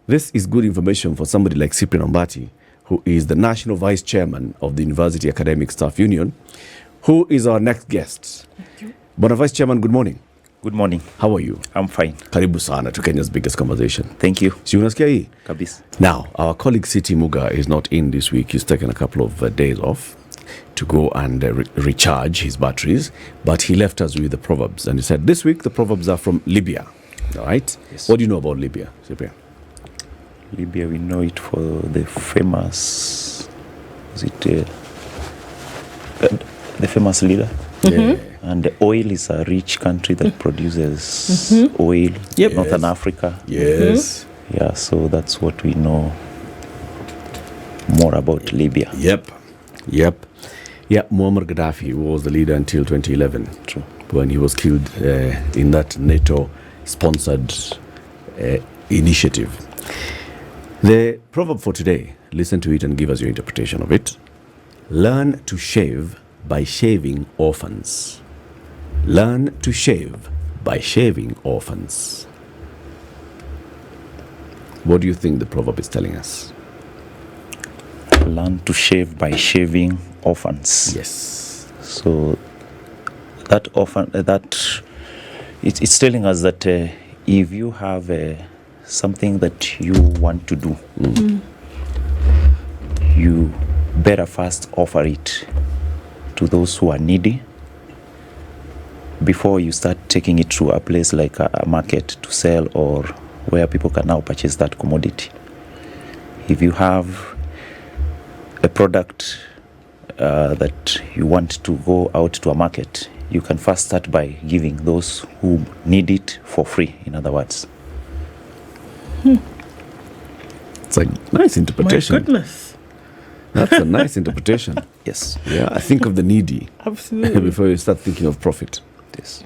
This is good information for somebody like Cyprian Ombati, who is the National Vice Chairman of the University Academic Staff Union, who is our next guest. Thank you. Bwana Vice Chairman, good morning. Good morning. How are you? I'm fine. Karibu sana to Kenya's biggest conversation. Thank you. Si unasikia hii? Kabisa. Now, our colleague City Muga is not in this week. He's taken a couple of days off to go and recharge his batteries. But he left us with the proverbs. And he said, this week the proverbs are from Libya. All right? Yes. What do you know about Libya, Cyprian? Libya, we know it for the famous, the famous leader. Yeah. And the oil is a rich country that produces oil. Yep. Northern Yes. Africa. Yes. Yeah, so that's what we know more about Libya. Yep. Yeah, Muammar Gaddafi was the leader until 2011. True. When he was killed in that NATO-sponsored initiative. The proverb for today, listen to it and give us your interpretation of it. Learn to shave by shaving orphans. Learn to shave by shaving orphans. What do you think the proverb is telling us? Learn to shave by shaving orphans. Yes. So that orphan, it's telling us that if you have something that you want to do, you better first offer it to those who are needy before you start taking it to a place like a market to sell or where people can now purchase that commodity. If you have a product that you want to go out to a market, you can first start by giving those who need it for free, in other words. It's a nice interpretation. My goodness. That's a nice interpretation. Yes. Yeah, I think of the needy Absolutely. before you start thinking of profit. Yes.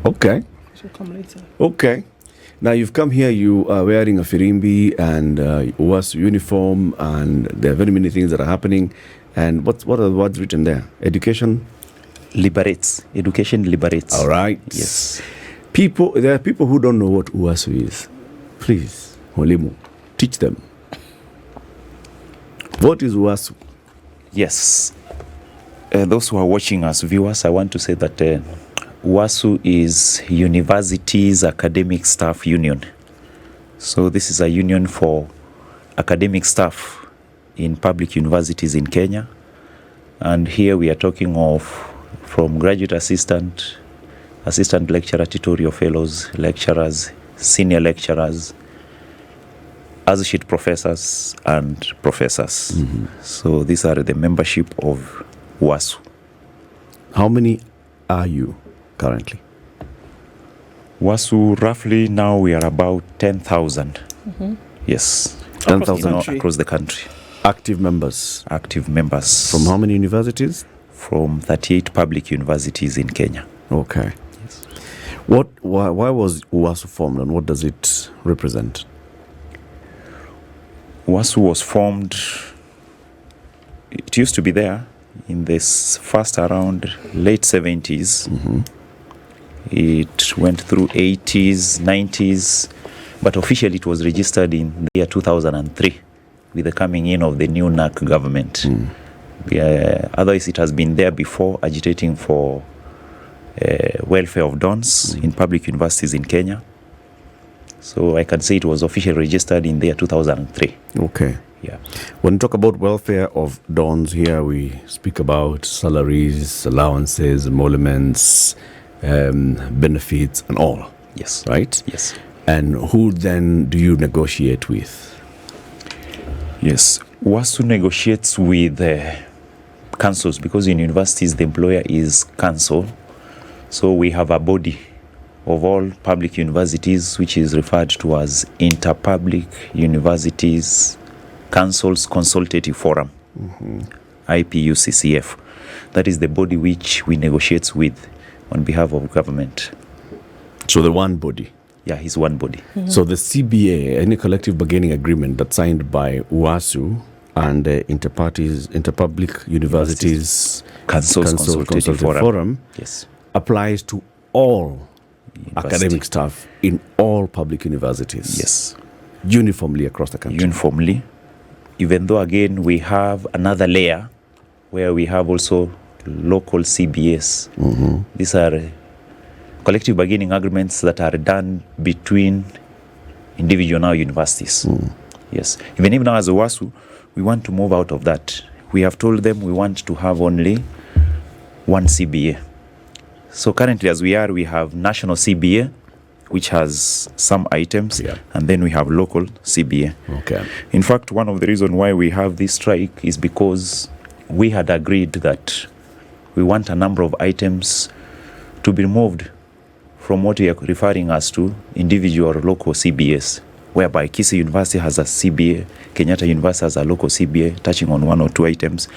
Okay. Which will come later. Okay. Now you've come here, you are wearing a firimbi and UASU uniform, and there are very many things that are happening. And what are the words written there? Education? Liberates. Education liberates. All right. Yes. There are people who don't know what UASU is. Please, Wairimu, teach them. What is UASU? Yes. Those who are watching us, viewers, I want to say that UASU is Universities Academic Staff Union. So this is a union for academic staff in public universities in Kenya. And here we are talking of from graduate assistant, assistant lecturer, tutorial fellows, lecturers, senior lecturers, associate professors, and professors. So these are the membership of UASU. How many are you currently? UASU, roughly now we are about 10,000. Yes. 10,000 across the country. active members. Active members. From how many universities? From 38 public universities in Kenya. Okay. Yes. Why was UASU formed, and what does it represent? UASU was formed, it used to be there in this first around late 70s. It went through 80s, 90s, but officially it was registered in the year 2003 with the coming in of the new NAC government. Otherwise it has been there before, agitating for welfare of dons in public universities in Kenya. So I can say it was officially registered in the year 2003. Okay. Yeah. When we talk about welfare of dons here, we speak about salaries, allowances, emoluments, benefits, and all. Yes. Right? Yes. And who then do you negotiate with? Yes. UASU negotiates with councils, because in universities the employer is council. So we have a body of all public universities which is referred to as Interpublic Universities Councils Consultative Forum, IPUCCF. That is the body which we negotiate with on behalf of government. So the one body. Yeah, he's one body. So the CBA, any collective bargaining agreement that's signed by UASU and Interpublic Universities Councils Consultative Forum. Yes. applies to all academic staff in all public universities. Yes. uniformly across the country. Uniformly, even though again we have another layer where we have also local CBAs. These are collective bargaining agreements that are done between individual now universities. Yes. Even if now as a UASU, we want to move out of that. We have told them we want to have only one CBA. So currently as we have national CBA, which has some items, and then we have local CBA. Okay. In fact, one of the reasons why we have this strike is because we had agreed that we want a number of items to be removed from what we are referring as to individual or local CBAs, whereby Kisii University has a CBA, Kenyatta University has a local CBA touching on one or two items,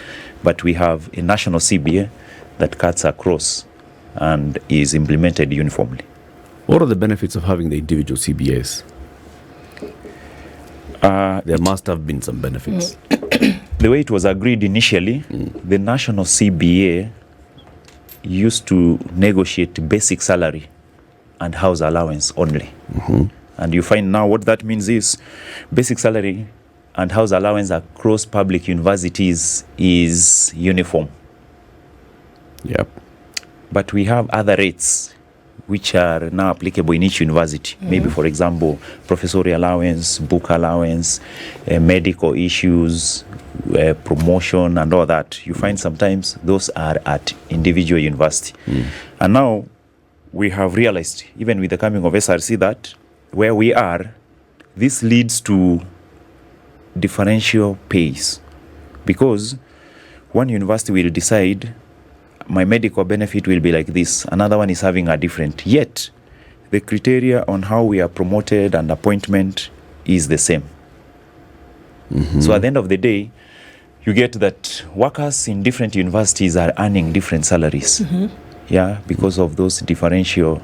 but we have a national CBA that cuts across and is implemented uniformly. What are the benefits of having the individual CBAs? There must have been some benefits. The way it was agreed initially, the national CBA used to negotiate basic salary and house allowance only. And you find now what that means is basic salary and house allowance across public universities is uniform. Yep. But we have other rates which are now applicable in each university. Maybe, for example, professorial allowance, book allowance, medical issues, promotion and all that. You find sometimes those are at individual university. And now we have realized, even with the coming of SRC, that where we are, this leads to differential pays. Because one university will decide my medical benefit will be like this. Another one is having a different. Yet, the criteria on how we are promoted and appointment is the same. So at the end of the day, you get that workers in different universities are earning different salaries. Yeah, because of those differential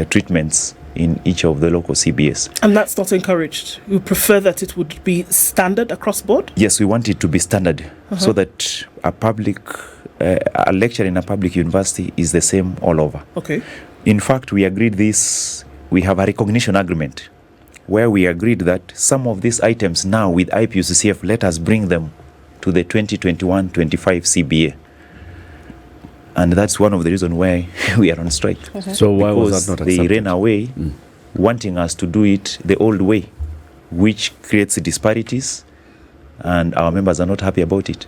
treatments in each of the local CBAs. And that's not encouraged. You prefer that it would be standard across board? Yes, we want it to be standard so that a lecture in a public university is the same all over. Okay. In fact, we agreed this, we have a recognition agreement where we agreed that some of these items now with IPUCCF, let us bring them to the 2021-25 CBA. And that's one of the reasons why we are on strike. So why was that not accepted? They ran away wanting us to do it the old way, which creates disparities, and our members are not happy about it.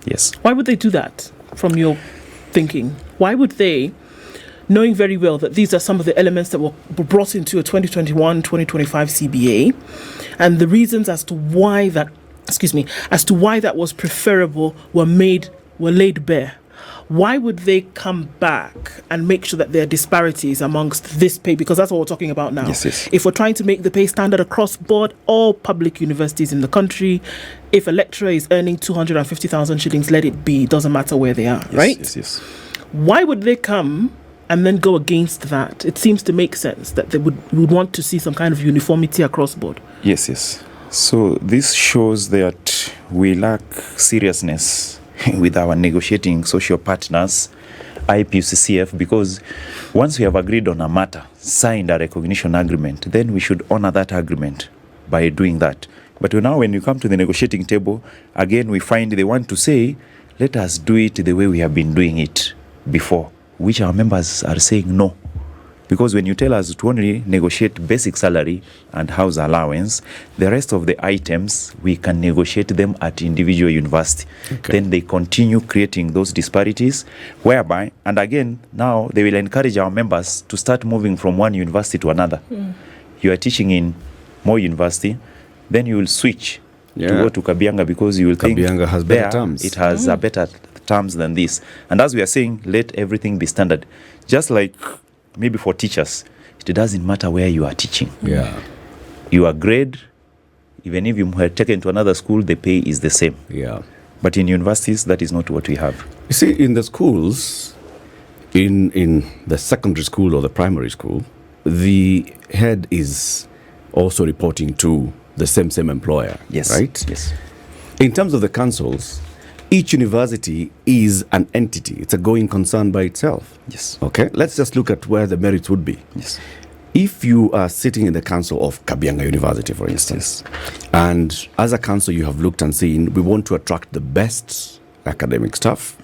Yes. Why would they do that, from your thinking? Why would they, knowing very well that these are some of the elements that were brought into a 2021-2025 CBA, and the reasons as to why that, was preferable were laid bare? Why would they come back and make sure that there are disparities amongst this pay? Because that's what we're talking about now. Yes. If we're trying to make the pay standard across board, all public universities in the country, if a lecturer is earning 250,000 shillings, let it be. It doesn't matter where they are, right? Yes. Why would they come and then go against that? It seems to make sense that they would want to see some kind of uniformity across board. Yes. So this shows that we lack seriousness with our negotiating social partners, IPUCCF, because once we have agreed on a matter, signed a recognition agreement, then we should honor that agreement by doing that. But now when you come to the negotiating table, again we find they want to say, let us do it the way we have been doing it before, which our members are saying no. Because when you tell us to only negotiate basic salary and house allowance, the rest of the items, we can negotiate them at individual university. Okay. Then they continue creating those disparities, whereby, and again, now they will encourage our members to start moving from one university to another. You are teaching in Moi University, then you will switch to go to Kabianga because you will think Kabianga has better terms. It has a better terms than this. And as we are saying, let everything be standard. Just like maybe for teachers, it doesn't matter where you are teaching. Yeah. Your grade, even if you are taken to another school, the pay is the same. Yeah. But in universities, that is not what we have. You see, in the schools, in the secondary school or the primary school, the head is also reporting to the same employer. Yes. Right? Yes. In terms of the councils, each university is an entity. It's a going concern by itself. Yes. Okay? Let's just look at where the merits would be. Yes. if you are sitting in the council of Kabianga University, for instance, and as a council you have looked and seen, we want to attract the best academic staff.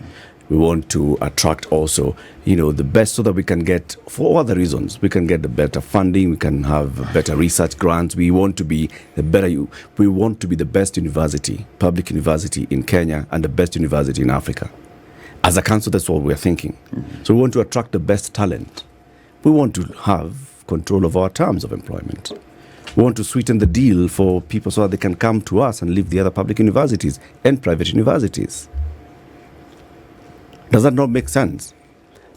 We want to attract also, the best so that we can get, for other reasons, we can get the better funding, we can have better research grants. We want to be we want to be the best university, public university in Kenya and the best university in Africa. As a council, that's what we're thinking. Mm-hmm. So we want to attract the best talent. We want to have control of our terms of employment. We want to sweeten the deal for people so that they can come to us and leave the other public universities and private universities. Does that not make sense?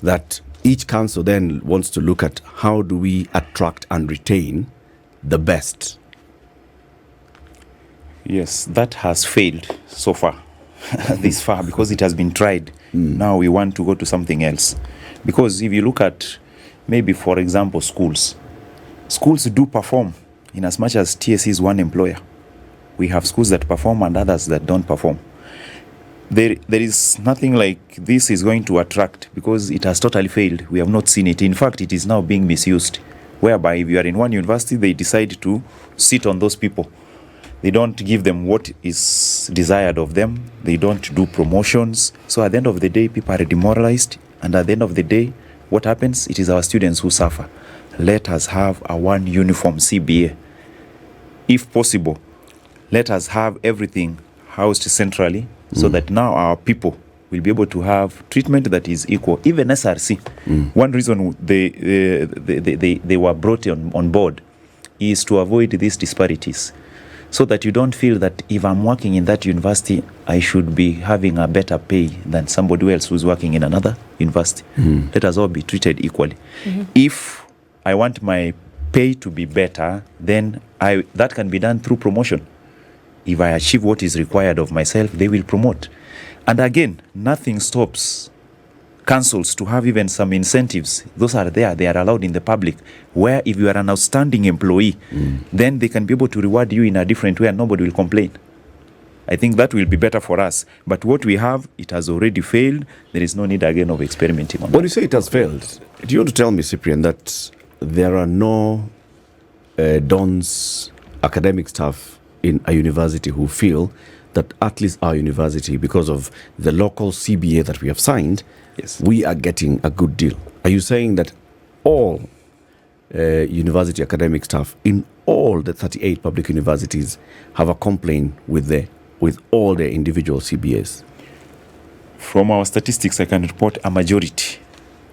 That each council then wants to look at how do we attract and retain the best? Yes, that has failed so far, this far, because it has been tried. Now we want to go to something else. Because if you look at maybe, for example, schools do perform in as much as TSC is one employer. We have schools that perform and others that don't perform. There is nothing like this is going to attract, because it has totally failed. We have not seen it. In fact, it is now being misused, whereby if you are in one university, they decide to sit on those people. They don't give them what is desired of them. They don't do promotions. So at the end of the day, people are demoralized. And at the end of the day, what happens? It is our students who suffer. Let us have a one uniform CBA. If possible, let us have everything housed centrally, so that now our people will be able to have treatment that is equal. Even SRC, one reason they were brought on board is to avoid these disparities, so that you don't feel that if I'm working in that university, I should be having a better pay than somebody else who's working in another university. Let us all be treated equally. If I want my pay to be better, then that can be done through promotion. If I achieve what is required of myself, they will promote. And again, nothing stops councils to have even some incentives. Those are there. They are allowed in the public, where if you are an outstanding employee, then they can be able to reward you in a different way and nobody will complain. I think that will be better for us. But what we have, it has already failed. There is no need again of experimenting on that. When you say it has failed, do you want to tell me, Cyprian, that there are no dons, academic staff in a university who feel that at least our university, because of the local CBA that we have signed, yes, we are getting a good deal? Are you saying that all university academic staff in all the 38 public universities have a complaint with all their individual CBAs? From our statistics, I can report a majority.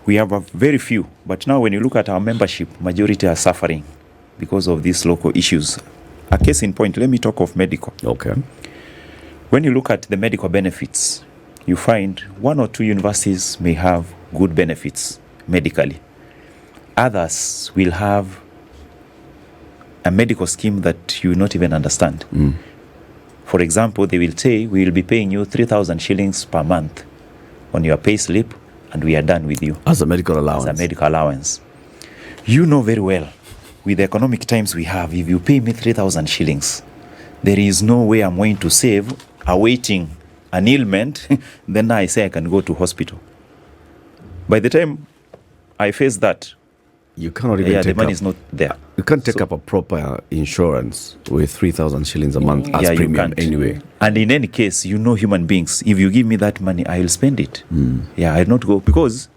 We have a very few, but now when you look at our membership, majority are suffering because of these local issues. A case in point, let me talk of medical. Okay. When you look at the medical benefits, you find one or two universities may have good benefits medically. Others will have a medical scheme that you will not even understand. For example, they will say, we will be paying you 3,000 shillings per month on your pay slip, and we are done with you. As a medical allowance. As a medical allowance. You know very well, with the economic times we have, if you pay me 3,000 shillings, there is no way I'm going to save awaiting an ailment. Then I say I can go to hospital. By the time I face that, you cannot even the money is not there. You can't take up a proper insurance with 3,000 shillings a month as premium anyway. And in any case, human beings, if you give me that money, I will spend it. I'll not go, because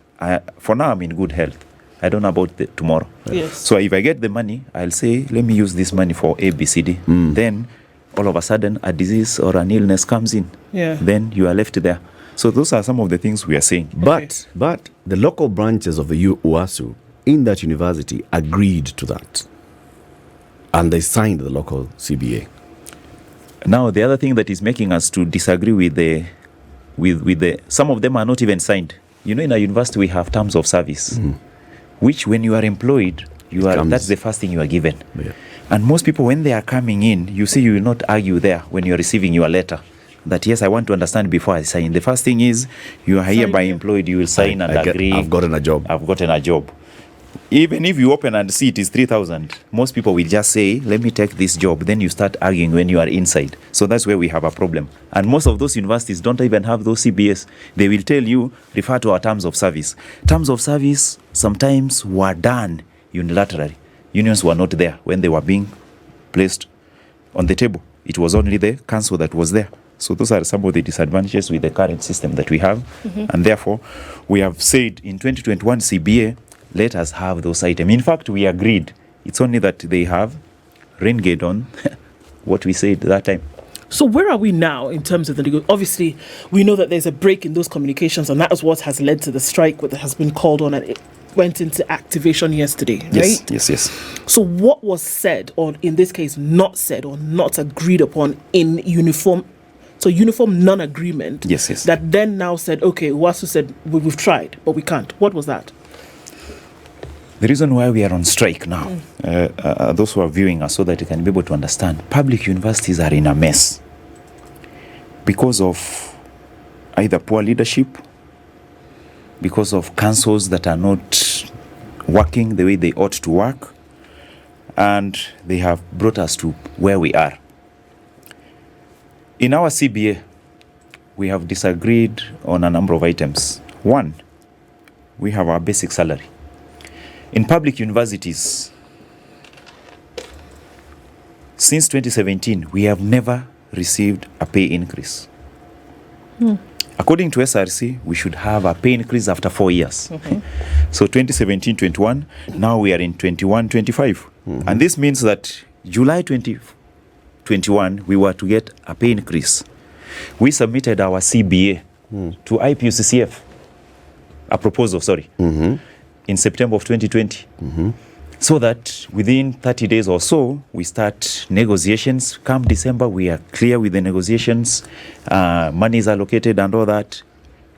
for now I'm in good health. I don't know about tomorrow. Yes. So if I get the money, I'll say, let me use this money for A, B, C, D. Then all of a sudden a disease or an illness comes in. Then you are left there. So those are some of the things we are saying. But the local branches of the UASU in that university agreed to that. And they signed the local CBA. Now, the other thing that is making us to disagree with some of them are not even signed. In a university we have terms of service, which when you are employed, that's the first thing you are given. And most people, when they are coming in, you see, you will not argue there when you are receiving your letter that, yes, I want to understand before I sign. The first thing is, you are hereby employed, you will sign and agree. I've gotten a job. Even if you open and see it is 3,000, most people will just say, let me take this job. Then you start arguing when you are inside. So that's where we have a problem. And most of those universities don't even have those CBS. They will tell you, refer to our terms of service. Terms of service sometimes were done unilaterally. unions were not there when they were being placed on the table. It was only the council that was there. So those are some of the disadvantages with the current system that we have. And therefore, we have said in 2021 CBA, let us have those items. In fact, we agreed. It's only that they have renegade on what we said that time. So where are we now in terms of the obviously, we know that there's a break in those communications, and that is what has led to the strike that has been called on, and it went into activation yesterday, right? Yes. So what was said, or in this case, not said or not agreed upon in uniform non-agreement? Yes. That then now said, okay, UASU said, we've tried, but we can't. What was that? The reason why we are on strike now, those who are viewing us so that you can be able to understand, public universities are in a mess because of either poor leadership, because of councils that are not working the way they ought to work, and they have brought us to where we are. In our CBA, we have disagreed on a number of items. One, we have our basic salary. In public universities, since 2017, we have never received a pay increase. According to SRC, we should have a pay increase after 4 years. So 2017-21, now we are in 21-25. And this means that July 2021, we were to get a pay increase. We submitted our CBA to IPUCCF, a proposal, in September of 2020, so that within 30 days or so, we start negotiations. Come December, we are clear with the negotiations, money is allocated and all that.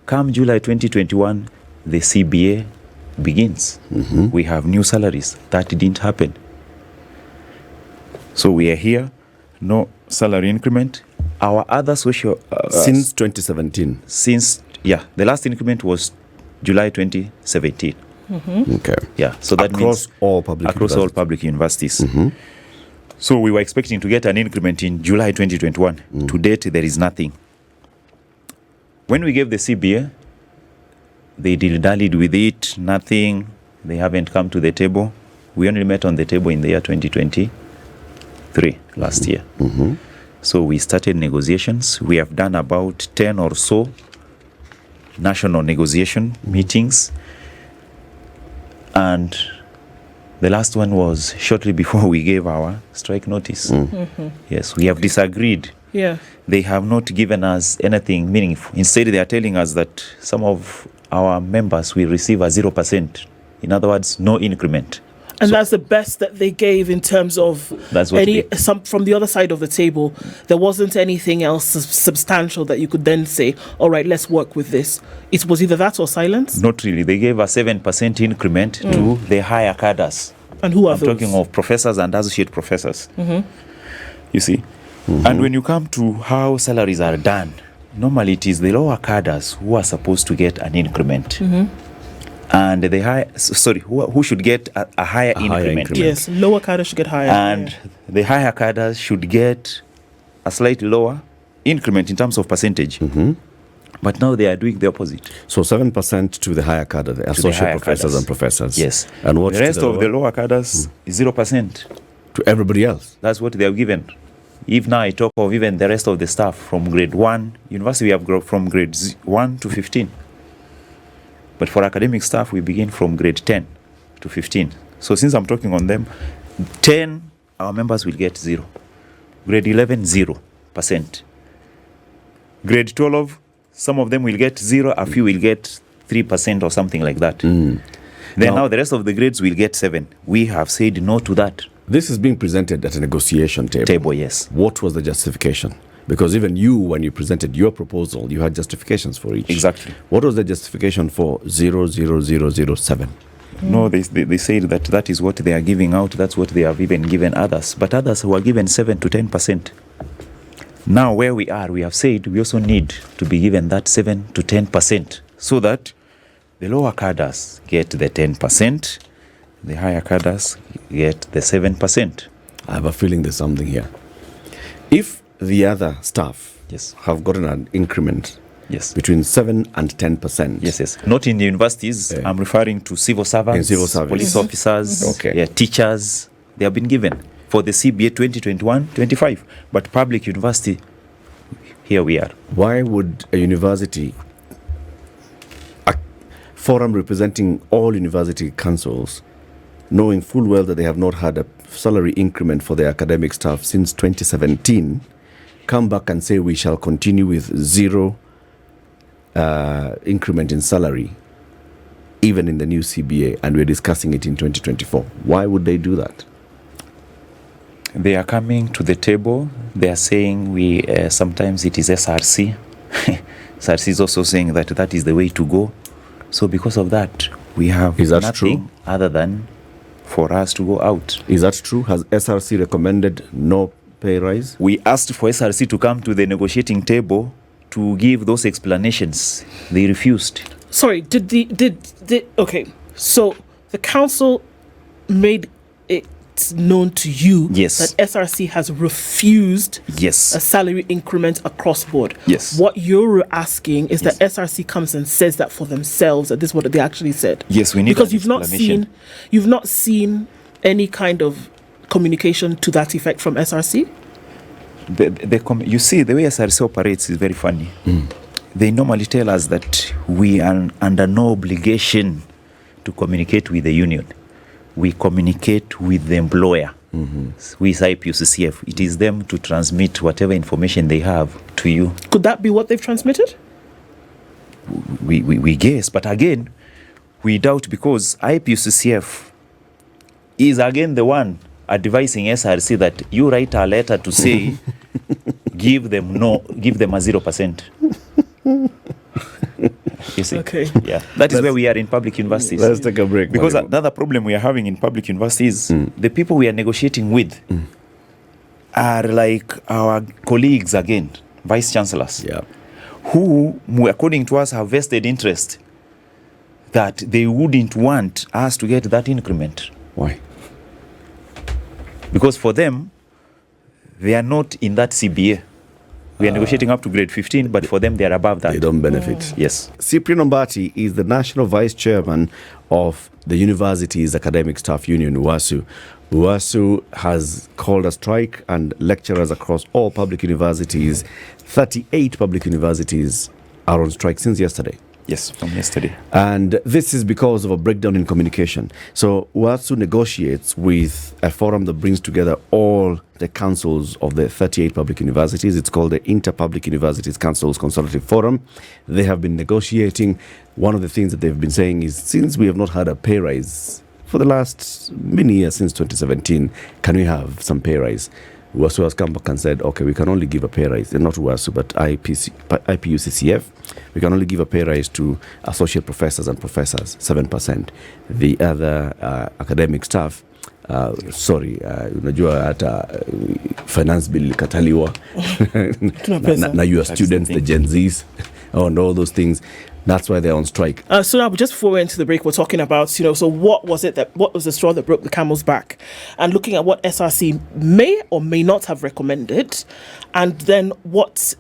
Come July 2021, the CBA begins. We have new salaries. That didn't happen. So we are here, no salary increment. Our other social... since 2017? The last increment was July 2017. Okay. Yeah, so that means all public universities. So we were expecting to get an increment in July 2021. To date, there is nothing. When we gave the CBA, they dilly-dallied with it, nothing. They haven't come to the table. We only met on the table in the year 2023, last year. So we started negotiations. We have done about 10 or so national negotiation meetings. And the last one was shortly before we gave our strike notice. Yes, we have disagreed. Yeah. They have not given us anything meaningful. Instead, they are telling us that some of our members will receive a 0%. In other words, no increment. And that's the best that they gave in terms of some from the other side of the table. There wasn't anything else substantial that you could then say, all right, let's work with this. It was either that or silence? Not really. They gave a 7% increment to the higher cadres. And who are I'm those? talking of professors and associate professors. You see? And when you come to how salaries are done, normally it is the lower cadres who are supposed to get an increment. And the who should get a higher increment. Yes, lower cadres should get higher. And the higher cadres should get a slightly lower increment in terms of percentage. But now they are doing the opposite. So 7% to the higher cadre, the associate professors cadres. And professors. Yes. And what the rest of the lower cadres is 0%. To everybody else? That's what they have given. If now I talk of even the rest of the staff from grade 1, university we have grown from grade 1 to 15. But for academic staff, we begin from grade 10 to 15. So since I'm talking on them, 10, our members will get 0. Grade 11, 0%. Grade 12, some of them will get 0, a few will get 3% or something like that. Then now the rest of the grades will get 7. We have said no to that. This is being presented at a negotiation table. Yes. What was the justification? Because even you, when you presented your proposal, you had justifications for each. Exactly. What was the justification for 00007? No, they said that is what they are giving out. That's what they have even given others. But others were given 7 to 10%. Now where we are, we have said we also need to be given that 7 to 10% so that the lower cadres get the 10%, the higher cadres get the 7%. I have a feeling there's something here. If the other staff have gotten an increment between 7 and 10%. Yes. Not in the universities. I'm referring to civil servants, police officers, teachers, they have been given for the CBA 2021-25. But public university, here we are. Why would a university, a forum representing all university councils, knowing full well that they have not had a salary increment for their academic staff since 2017, come back and say we shall continue with zero increment in salary, even in the new CBA, and we're discussing it in 2024? Why would they do that? They are coming to the table. They are saying we sometimes it is SRC. SRC is also saying that that is the way to go. So because of that, we have nothing true? Other than for us to go out. Is that true? Has SRC recommended no pay rise? We asked for SRC to come to the negotiating table to give those explanations. They refused. Sorry, okay. So the council made it known to you Yes. that SRC has refused Yes. a salary increment across board. Yes. What you're asking is Yes. that SRC comes and says that for themselves, that this is what they actually said. Yes, we need because an explanation. you've not seen any kind of communication to that effect from SRC. You see, the way SRC operates is very funny. They normally tell us that we are under no obligation to communicate with the union. We communicate with the employer. With IPUCCF. It is them to transmit whatever information they have to you. Could that be what they've transmitted? We guess, but again, we doubt, because IPUCCF is again the one advising SRC that you write a letter to say give them a 0%. You see? Okay. Yeah, that is where we are in public universities. Let's take a break. Because Wairimu. another problem we are having in public universities, the people we are negotiating with are like our colleagues again, vice chancellors, Yeah. who, according to us, have vested interest that they wouldn't want us to get that increment. Why? Because for them, they are not in that CBA. We are negotiating up to grade 15, but for them, they are above that. They don't benefit. Yes. Cyprian Ombati is the National Vice Chairman of the University's Academic Staff Union, UASU. UASU has called a strike, and lecturers across all public universities, 38 public universities, are on strike since yesterday. Yes, from yesterday. And this is because of a breakdown in communication. So UASU negotiates with a forum that brings together all the councils of the 38 public universities. It's called the Inter-Public Universities Councils Consultative Forum. They have been negotiating. One of the things that they've been saying is, since we have not had a pay rise for the last many years, since 2017, can we have some pay rise? UASU has come back and said, okay, we can only give a pay rise, not UASU, but IPUCCF. We can only give a pay rise to associate professors and professors, 7%. The other academic staff, unajua hata finance bill kataliwa na your students, the Gen Zs, and all those things. That's why they're on strike. So now, just before we went to the break, we're talking about, so what was the straw that broke the camel's back? And looking at what SRC may or may not have recommended, and then what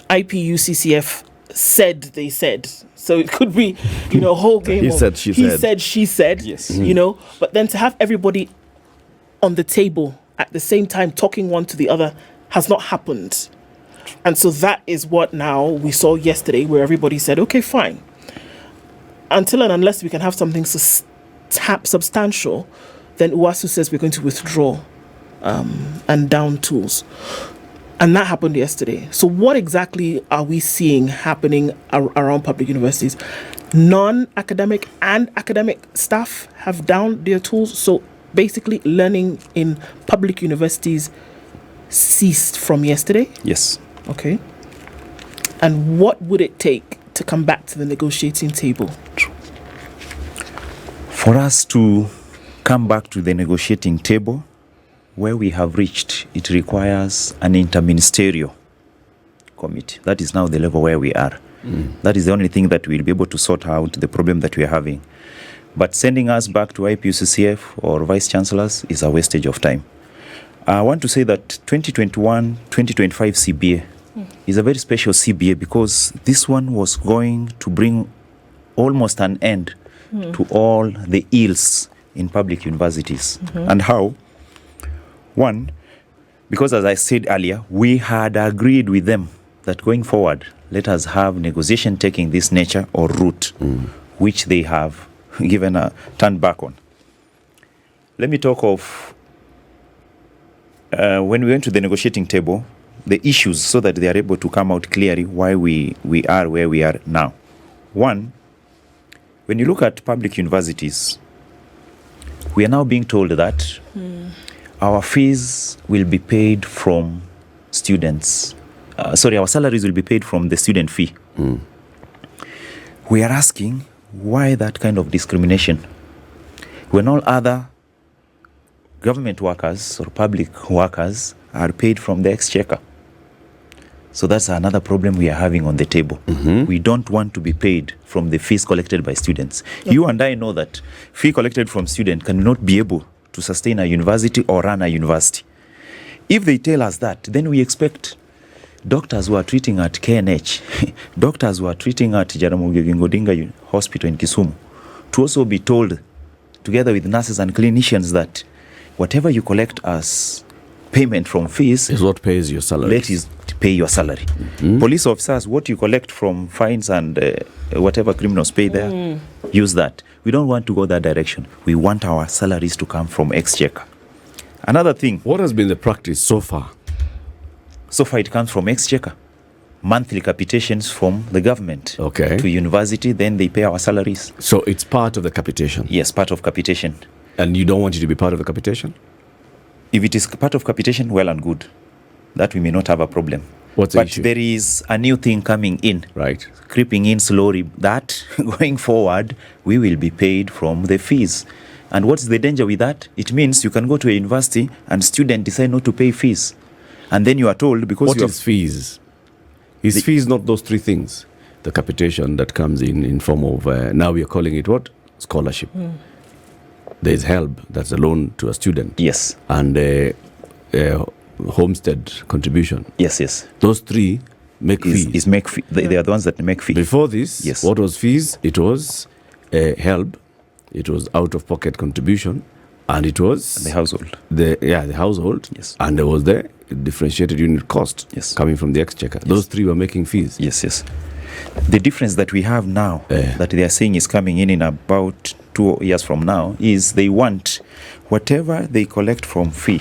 IPUCCF said they said. So it could be, a whole game He of said, she he said. said, she said, Yes. but then to have everybody on the table at the same time talking one to the other has not happened. And so that is what now we saw yesterday, where everybody said, okay, fine. Until and unless we can have something substantial, then UASU says we're going to withdraw and down tools. And that happened yesterday. So what exactly are we seeing happening around public universities? Non-academic and academic staff have downed their tools. So basically learning in public universities ceased from yesterday. Yes. Okay. And what would it take to come back to the negotiating table? For us to come back to the negotiating table, where we have reached, it requires an interministerial committee. That is now the level where we are. That is the only thing that we'll be able to sort out the problem that we are having. But sending us back to IPUCCF or vice chancellors is a wastage of time. I want to say that 2021-2025 CBA is a very special CBA, because this one was going to bring almost an end to all the ills in public universities. And how? One, because as I said earlier, we had agreed with them that going forward, let us have negotiation taking this nature or route, which they have given a turn back on. Let me talk of when we went to the negotiating table, the issues, so that they are able to come out clearly why we are where we are now. One, when you look at public universities, we are now being told that our fees will be paid from students. Our salaries will be paid from the student fee. We are asking why that kind of discrimination when all other government workers or public workers are paid from the exchequer. So that's another problem we are having on the table. We don't want to be paid from the fees collected by students. You and I know that fee collected from students cannot be able to sustain a university or run a university. If they tell us that, then we expect doctors who are treating at KNH, doctors who are treating at Jaramogi Oginga Odinga Hospital in Kisumu, to also be told, together with nurses and clinicians, that whatever you collect as payment from fees is what pays your salary. Let is pay your salary. Police officers, what you collect from fines and whatever criminals pay there, use that. We don't want to go that direction. We want our salaries to come from exchequer. Another thing. What has been the practice so far? So far, it comes from exchequer. Monthly capitations from the government to university, then they pay our salaries. So it's part of the capitation? Yes, part of capitation. And you don't want it to be part of the capitation? If it is part of capitation, well and good. That we may not have a problem. What's the but issue? There is a new thing coming in. Right. Creeping in slowly, that going forward, we will be paid from the fees. And what's the danger with that? It means you can go to a university and students decide not to pay fees. And then you are told because what is fees? Is fees not those three things? The capitation that comes in form of, now we are calling it what? Scholarship. There is HELB, that's a loan to a student. Yes. And homestead contribution. Yes. Those three make fees. They are the ones that make fees. Before this, what was fees? It was HELB, it was out-of-pocket contribution, and it was the household. The household. Yes. And there was the differentiated unit cost coming from the exchequer. Those three were making fees. Yes. The difference that we have now that they are saying is coming in about 2 years from now is they want whatever they collect from fee,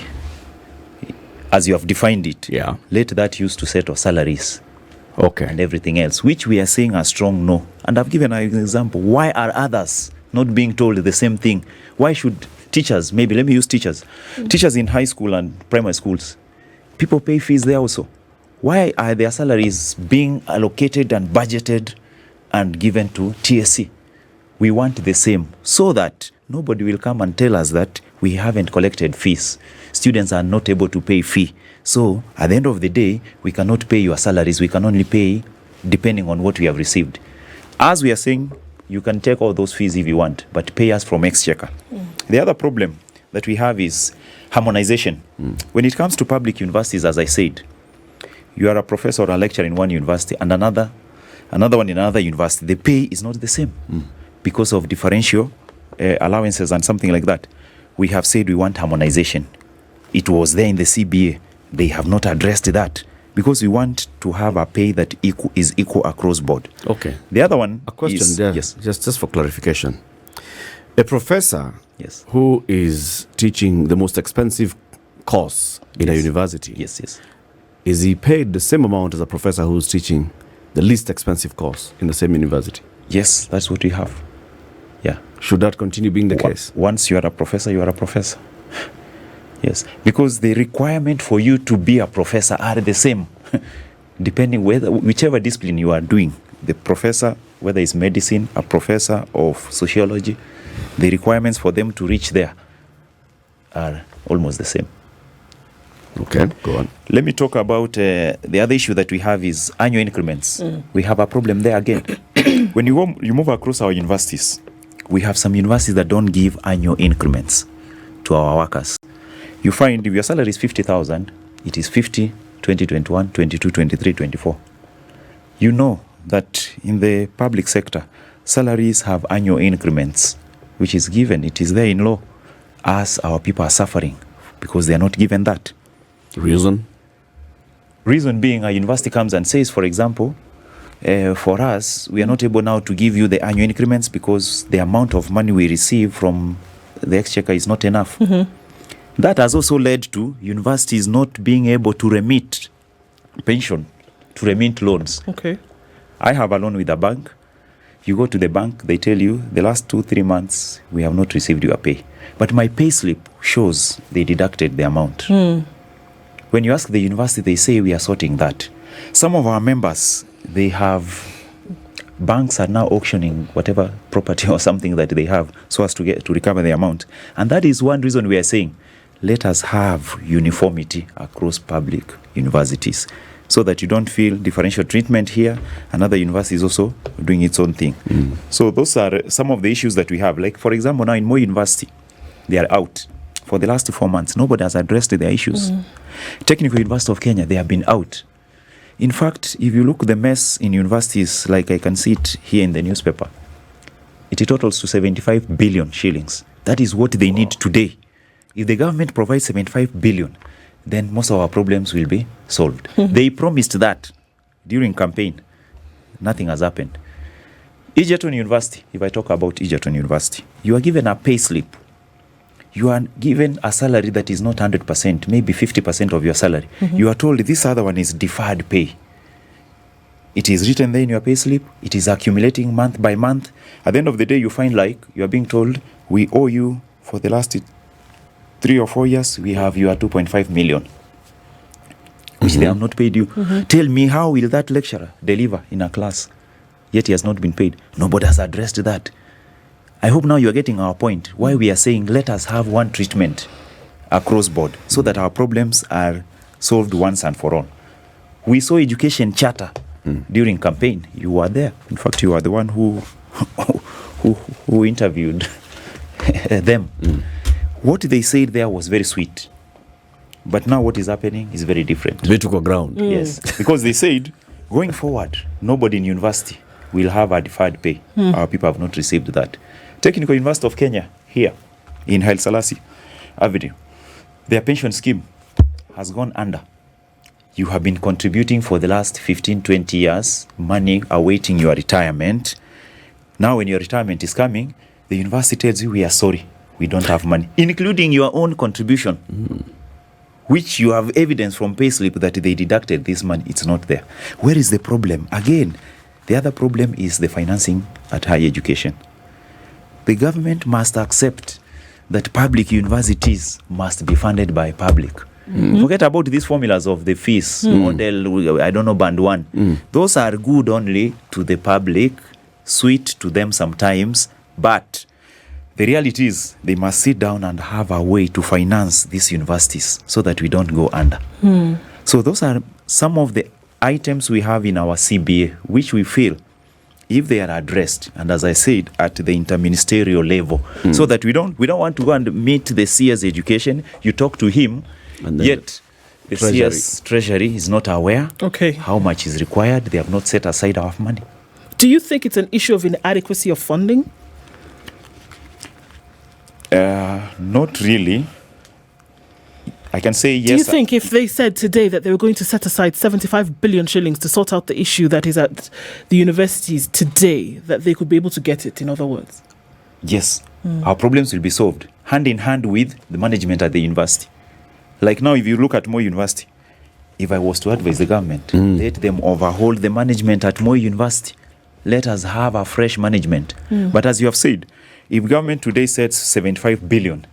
as you have defined it, let that use to settle salaries and everything else, which we are saying a strong no. And I've given an example. Why are others not being told the same thing? Why should teachers, maybe let me use teachers, teachers in high school and primary schools, people pay fees there also. Why are their salaries being allocated and budgeted and given to TSC? We want the same, so that nobody will come and tell us that we haven't collected fees. Students are not able to pay fee. So at the end of the day, we cannot pay your salaries. We can only pay depending on what we have received. As we are saying, you can take all those fees if you want, but pay us from exchequer. The other problem that we have is harmonization. When it comes to public universities, as I said, you are a professor or a lecturer in one university and another one in another university. The pay is not the same because of differential allowances and something like that. We have said we want harmonization. It was there in the CBA. They have not addressed that because we want to have a pay that is equal across board. Okay. The other one, a question is, there, yes, just for clarification. A professor who is teaching the most expensive course in a university, is he paid the same amount as a professor who is teaching the least expensive course in the same university? Yes, that's what we have. Yeah. Should that continue being the case? Once you are a professor, you are a professor. Yes, because the requirement for you to be a professor are the same, depending whichever discipline you are doing. The professor, whether it's medicine, a professor of sociology, the requirements for them to reach there are almost the same. Okay, go on. Let me talk about the other issue that we have is annual increments. We have a problem there again. When you move across our universities, we have some universities that don't give annual increments to our workers. You find if your salary is 50,000, it is 50, 2021, 22, 23, 24. You know that in the public sector, salaries have annual increments which is given. It is there in law. As our people are suffering because they are not given that. Reason? Reason being, a university comes and says, for example, for us, we are not able now to give you the annual increments because the amount of money we receive from the exchequer is not enough. Mm-hmm. That has also led to universities not being able to remit pension, to remit loans. Okay. I have a loan with a bank. You go to the bank, they tell you the last 2-3 months we have not received your pay. But my pay slip shows they deducted the amount. When you ask the university, they say we are sorting that. Some of our members, they have, banks are now auctioning whatever property or something that they have so as to get to recover the amount. And that is one reason we are saying, let us have uniformity across public universities so that you don't feel differential treatment here. Another university is also doing its own thing. So those are some of the issues that we have. Like, for example, now in Moi University, they are out. For the last 4 months, nobody has addressed their issues. Technical University of Kenya, they have been out. In fact, if you look at the mess in universities, like I can see it here in the newspaper, it totals to 75 billion shillings. That is what they need today. If the government provides 75 billion, then most of our problems will be solved. They promised that during campaign. Nothing has happened. Egerton University, if I talk about Egerton University, you are given a pay slip. You are given a salary that is not 100%, maybe 50% of your salary. You are told this other one is deferred pay. It is written there in your pay slip. It is accumulating month by month. At the end of the day, you find like you are being told, we owe you for the last 3 or 4 years, we have you at 2.5 million, which they have not paid you. Tell me, how will that lecturer deliver in a class? Yet he has not been paid. Nobody has addressed that. I hope now you are getting our point, why we are saying let us have one treatment across board so that our problems are solved once and for all. We saw education charter during campaign. You were there. In fact, you are the one who interviewed them. What they said there was very sweet. But now what is happening is very different. They took a ground. Yes. Because they said, going forward, nobody in university will have a deferred pay. Our people have not received that. Technical University of Kenya, here in Haile Selassie Avenue, their pension scheme has gone under. You have been contributing for the last 15-20 years, money awaiting your retirement. Now when your retirement is coming, the university tells you, we are sorry, we don't have money, including your own contribution, which you have evidence from payslip that they deducted this money. It's not there. Where is the problem? Again, the other problem is the financing at higher education. The government must accept that public universities must be funded by public. Forget about these formulas of the fees, model, I don't know, band 1. Those are good only to the public, sweet to them sometimes, but the reality is they must sit down and have a way to finance these universities so that we don't go under. So those are some of the items we have in our CBA, which we feel if they are addressed, and as I said, at the interministerial level, so that we don't want to go and meet the CS education. You talk to him, and yet the CS treasury is not aware how much is required. They have not set aside our money. Do you think it's an issue of inadequacy of funding? Not really. I can say yes. Do you think if they said today that they were going to set aside 75 billion shillings to sort out the issue that is at the universities today, that they could be able to get it, in other words? Yes. Our problems will be solved hand in hand with the management at the university. Like now, if you look at Moi University, if I was to advise the government, let them overhaul the management at Moi University. Let us have a fresh management. But as you have said, if government today sets 75 billion,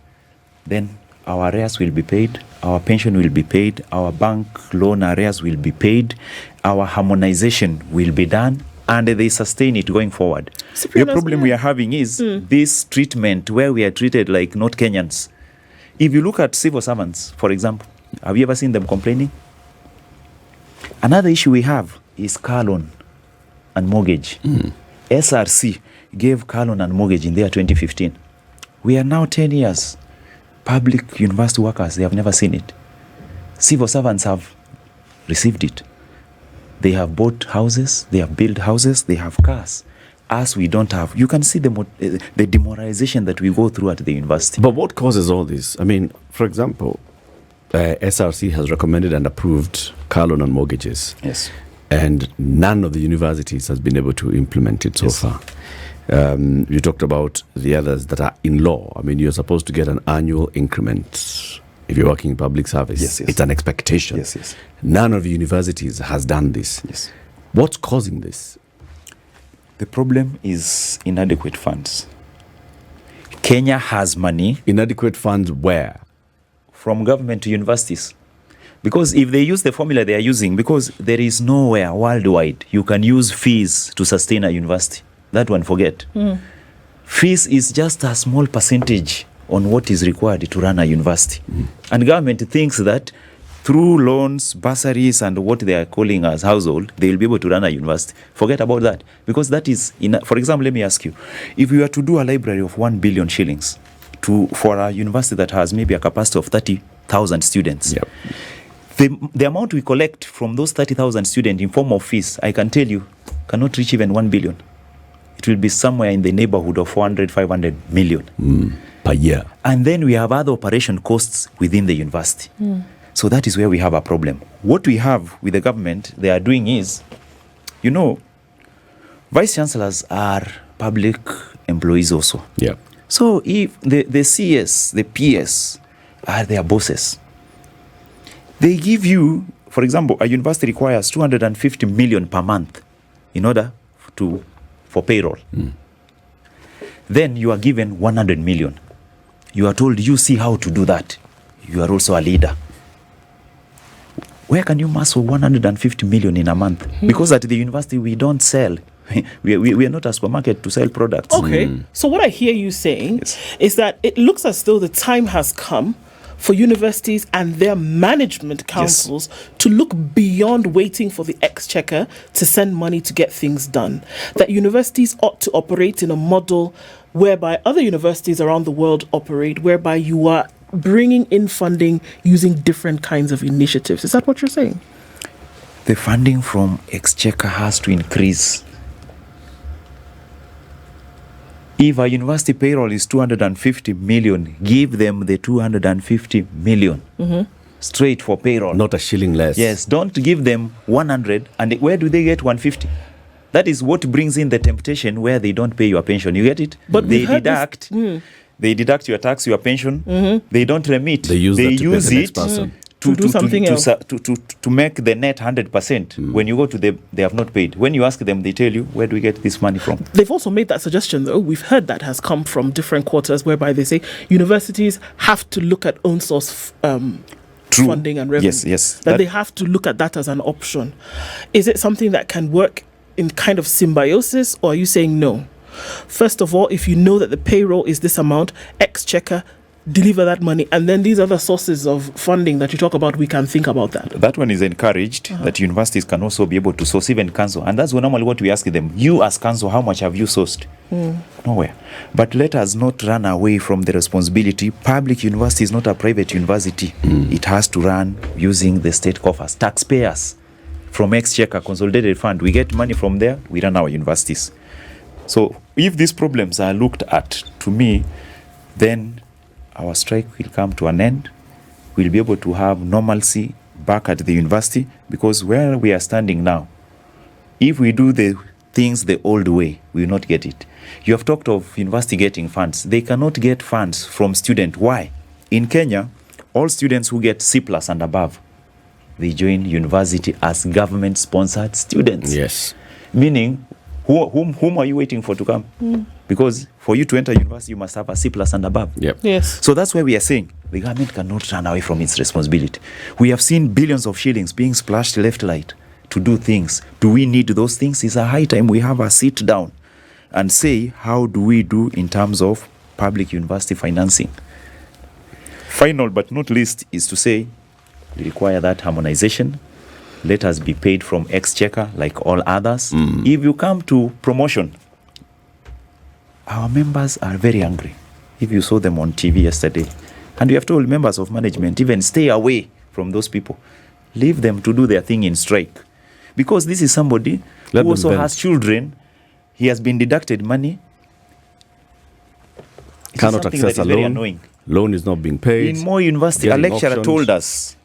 then our arrears will be paid, our pension will be paid, our bank loan arrears will be paid, our harmonization will be done, and they sustain it going forward. The problem we are having is this treatment where we are treated like not Kenyans. If you look at civil servants, for example, have you ever seen them complaining? Another issue we have is car loan and mortgage. SRC gave car loan and mortgage in the year 2015. We are now 10 years. Public university workers, they have never seen it. Civil servants have received it. They have bought houses, they have built houses, they have cars. us, we don't have. You can see the demoralization that we go through at the university. But what causes all this? I mean, for example, SRC has recommended and approved car loan and mortgages. Yes. And none of the universities has been able to implement it so far. You talked about the others that are in law. I mean, you're supposed to get an annual increment if you're working in public service. Yes. It's an expectation. Yes. None of the universities has done this. Yes. What's causing this? The problem is inadequate funds. Kenya has money. Inadequate funds where? From government to universities. Because if they use the formula they are using, because there is nowhere worldwide you can use fees to sustain a university. That one, forget. Fees is just a small percentage on what is required to run a university. And government thinks that through loans, bursaries, and what they are calling as household, they will be able to run a university. Forget about that. Because that is, for example, let me ask you, if we were to do a library of 1 billion shillings for a university that has maybe a capacity of 30,000 students, Yep. the amount we collect from those 30,000 students in form of fees, I can tell you, cannot reach even 1 billion. It will be somewhere in the neighborhood of 400, 500 million. Per year. And then we have other operation costs within the university. So that is where we have a problem. What we have with the government, they are doing is, vice chancellors are public employees also. Yeah. So if the CS, the PS are their bosses, they give you, for example, a university requires 250 million per month in order for payroll. Then you are given 100 million. You are told, you see how to do that. You are also a leader. Where can you muscle 150 million in a month? Because at the university, we don't sell. we are not a supermarket to sell products. Okay. So what I hear you saying is that it looks as though the time has come for universities and their management councils to look beyond waiting for the exchequer to send money to get things done. That universities ought to operate in a model whereby other universities around the world operate, whereby you are bringing in funding using different kinds of initiatives. Is that what you're saying? The funding from exchequer has to increase. If a university payroll is 250 million, give them the 250 million straight for payroll. Not a shilling less. Yes, don't give them 100. And where do they get 150? That is what brings in the temptation where they don't pay your pension. You get it? But they deduct. They deduct your tax, your pension. They don't remit. They use it to do something else. To make the net 100%. When you go to them, they have not paid. When you ask them, they tell you, where do we get this money from? They've also made that suggestion, though. We've heard that has come from different quarters, whereby they say universities have to look at own source funding and revenue. Yes. That they have to look at that as an option. Is it something that can work in kind of symbiosis, or are you saying no? First of all, if you know that the payroll is this amount, exchequer, deliver that money, and then these other sources of funding that you talk about, we can think about that. That one is encouraged, that universities can also be able to source, even council. And that's normally what we ask them. You as council, how much have you sourced? Nowhere. But let us not run away from the responsibility. Public university is not a private university. It has to run using the state coffers, taxpayers. From exchequer, consolidated fund, we get money from there, we run our universities. So if these problems are looked at, to me, then our strike will come to an end. We'll be able to have normalcy back at the university, because where we are standing now, if we do the things the old way, we will not get it. You have talked of university getting funds. They cannot get funds from students. Why? In Kenya, all students who get C+ and above, they join university as government-sponsored students. Yes. Meaning, whom are you waiting for to come? Because for you to enter university, you must have a C+ and above. Yep. Yes. So that's why we are saying the government cannot run away from its responsibility. We have seen billions of shillings being splashed left, right to do things. Do we need those things? It's a high time we have a sit down and say, how do we do in terms of public university financing? Final but not least is to say, we require that harmonization. Let us be paid from exchequer like all others. If you come to promotion, our members are very angry. If you saw them on TV yesterday, and we have told members of management, even stay away from those people. Leave them to do their thing in strike. Because this is somebody who also has children he has been deducted money. It is Cannot something access that a is very loan. annoying. Loan is not being paid. In Moi University, a getting lecturer auctioned. told us,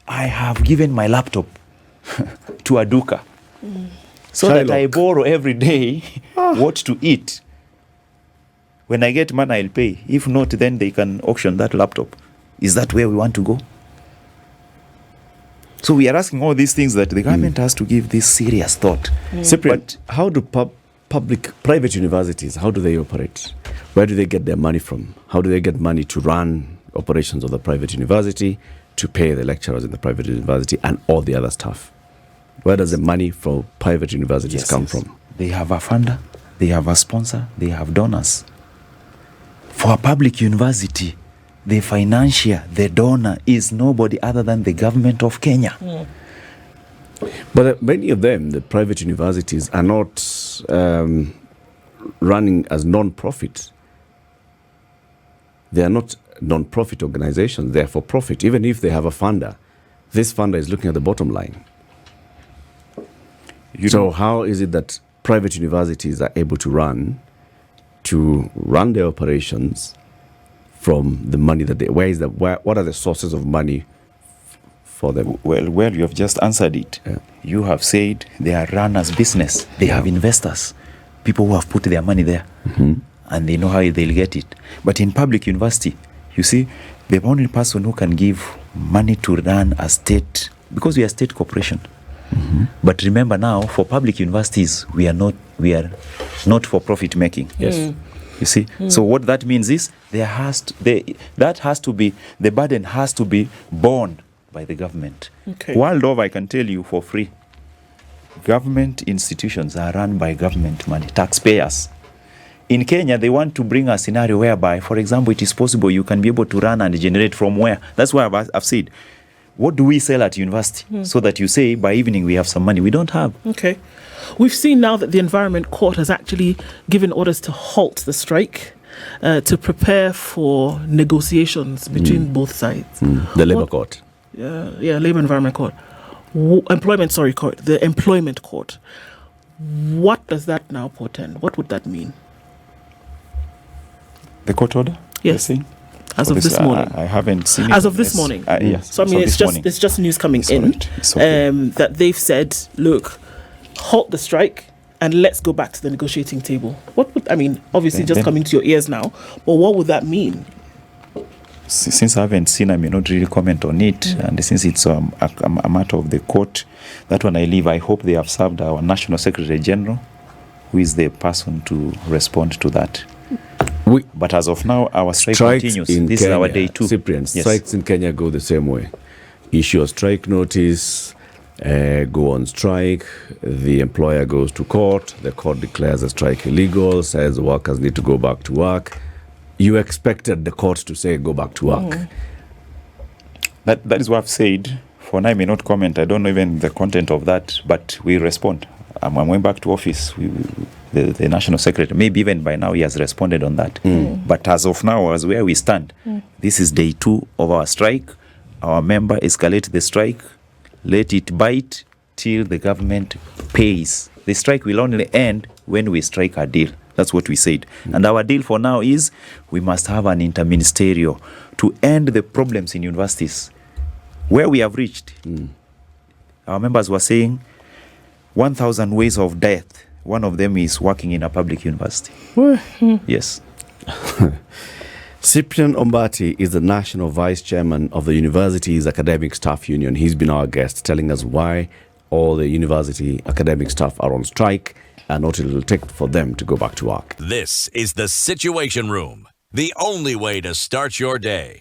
I have given my laptop to a duka so that I Shylock. borrow every day what to eat. When I get money, I'll pay. If not, then they can auction that laptop. Is that where we want to go? So we are asking all these things that the government has to give this serious thought. Cyprian, But how do private universities, how do they operate? Where do they get their money from? How do they get money to run operations of the private university, to pay the lecturers in the private university and all the other stuff? Where does the money for private universities come from? They have a funder, they have a sponsor, they have donors. For a public university, the financier, the donor is nobody other than the government of Kenya. But many of them, the private universities, are not running as non-profit. They are not non-profit organizations. They are for profit. Even if they have a funder, this funder is looking at the bottom line. So how is it that private universities are able to run their operations from the money that they, what are the sources of money for them? Well, you have just answered it. Yeah. You have said they are run as business. They have investors, people who have put their money there, and they know how they'll get it. But in public university, you see, the only person who can give money to run a state, because we are state corporation. But remember now, for public universities, we are not for profit making. Yes. You see, so what that means is the burden has to be borne by the government. Okay. World over, I can tell you for free, government institutions are run by government money, taxpayers. In Kenya, they want to bring a scenario whereby, for example, it is possible you can be able to run and generate from where. That's why I've said, what do we sell at university? So that you say by evening we have some money. We don't have. Okay. We've seen now that the Environment Court has actually given orders to halt the strike, to prepare for negotiations between both sides. The Labour Court. Labour Environment Court. Court. The Employment Court. What does that now portend? What would that mean? The court order? Yes. You're saying? As of this morning. I haven't seen it. As of this morning. Yes. So I mean, this morning. it's just news coming It's in all right. It's okay. that they've said, look, halt the strike and let's go back to the negotiating table. What would, I mean, obviously just coming to your ears now, but what would that mean? Since I haven't seen, I may not really comment on it. And since it's a matter of the court, that one I leave. I hope they have served our National Secretary General, who is the person to respond to that. But as of now, our strike continues. This is our day 2. Cyprian, strikes in Kenya go the same way. Issue a strike notice, go on strike, the employer goes to court, the court declares the strike illegal, says workers need to go back to work. You expected the court to say go back to work. That is what I've said. For now, I may not comment. I don't know even the content of that, but we respond. I'm going back to office. The National Secretary, maybe even by now he has responded on that. But as of now, as where we stand, this is day 2 of our strike. Our member escalate the strike, let it bite till the government pays. The strike will only end when we strike a deal. That's what we said. And our deal for now is we must have an interministerial to end the problems in universities. Where we have reached, our members were saying 1,000 ways of death. One of them is working in a public university. Yes. Cyprian Ombati is the National Vice Chairman of the University's Academic Staff Union. He's been our guest, telling us why all the university academic staff are on strike and what it will take for them to go back to work. This is the Situation Room, the only way to start your day.